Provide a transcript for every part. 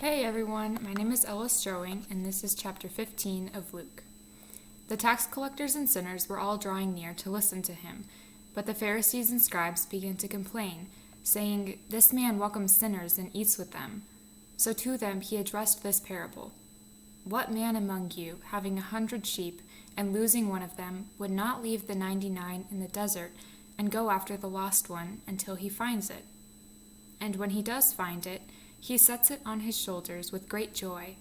Hey everyone, my name is Ella Stroeing, and this is chapter 15 of Luke. The tax collectors and sinners were all drawing near to listen to him, but the Pharisees and scribes began to complain, saying, "This man welcomes sinners and eats with them." So to them he addressed this parable. "What man among you, having 100 sheep, and losing one of them, would not leave the 99 in the desert and go after the lost one until he finds it? And when he does find it, he sets it on his shoulders with great joy,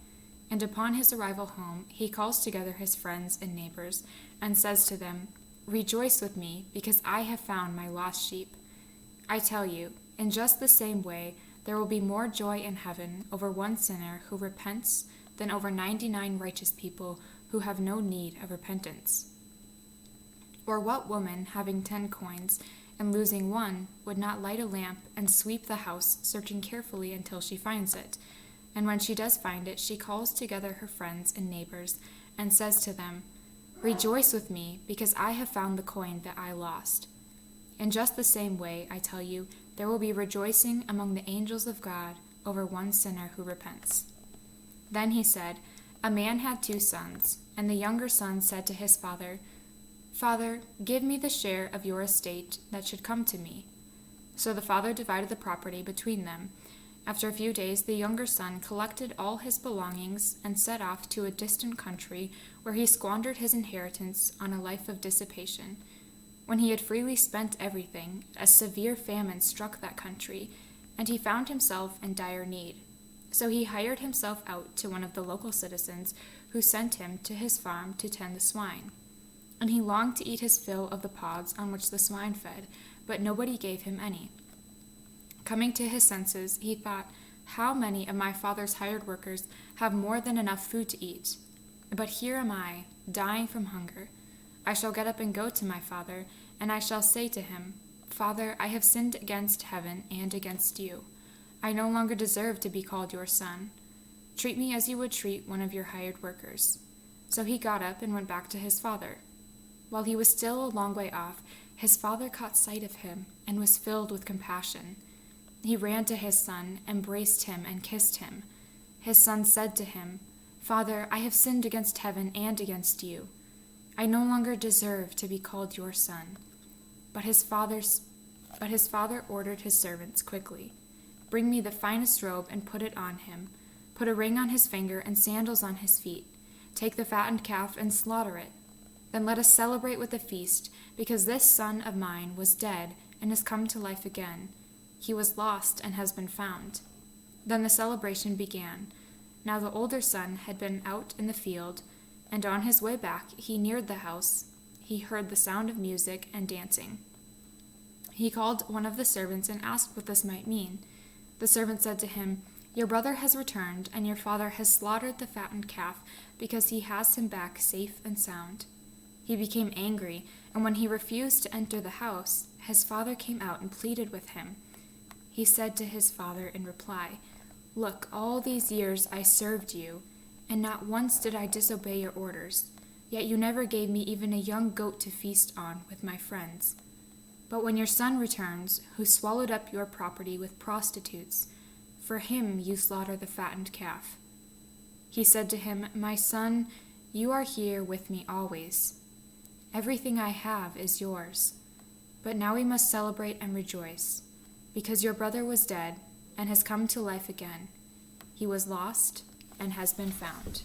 and upon his arrival home he calls together his friends and neighbors, and says to them, 'Rejoice with me, because I have found my lost sheep.' I tell you, in just the same way, there will be more joy in heaven over one sinner who repents than over 99 righteous people who have no need of repentance. Or what woman, having 10 coins, and losing one, would not light a lamp and sweep the house, searching carefully until she finds it? And when she does find it, she calls together her friends and neighbors, and says to them, 'Rejoice with me, because I have found the coin that I lost.' In just the same way, I tell you, there will be rejoicing among the angels of God over one sinner who repents." Then he said, "A man had 2 sons, and the younger son said to his father, 'Father, give me the share of your estate that should come to me.' So the father divided the property between them. After a few days, the younger son collected all his belongings and set off to a distant country, where he squandered his inheritance on a life of dissipation. When he had freely spent everything, a severe famine struck that country, and he found himself in dire need. So he hired himself out to one of the local citizens, who sent him to his farm to tend the swine. And he longed to eat his fill of the pods on which the swine fed, but nobody gave him any. Coming to his senses, he thought, 'How many of my father's hired workers have more than enough food to eat? But here am I, dying from hunger. I shall get up and go to my father, and I shall say to him, Father, I have sinned against heaven and against you. I no longer deserve to be called your son. Treat me as you would treat one of your hired workers.' So he got up and went back to his father. While he was still a long way off, his father caught sight of him and was filled with compassion. He ran to his son, embraced him, and kissed him. His son said to him, 'Father, I have sinned against heaven and against you. I no longer deserve to be called your son.' But his father ordered his servants quickly, 'Bring me the finest robe and put it on him. Put a ring on his finger and sandals on his feet. Take the fattened calf and slaughter it. Then let us celebrate with a feast, because this son of mine was dead and has come to life again. He was lost and has been found.' Then the celebration began. Now the older son had been out in the field, and on his way back he neared the house. He heard the sound of music and dancing. He called one of the servants and asked what this might mean. The servant said to him, 'Your brother has returned, and your father has slaughtered the fattened calf, because he has him back safe and sound.' He became angry, and when he refused to enter the house, his father came out and pleaded with him. He said to his father in reply, 'Look, all these years I served you, and not once did I disobey your orders, yet you never gave me even a young goat to feast on with my friends. But when your son returns, who swallowed up your property with prostitutes, for him you slaughter the fattened calf.' He said to him, 'My son, you are here with me always. Everything I have is yours. But now we must celebrate and rejoice, because your brother was dead and has come to life again. He was lost and has been found.'"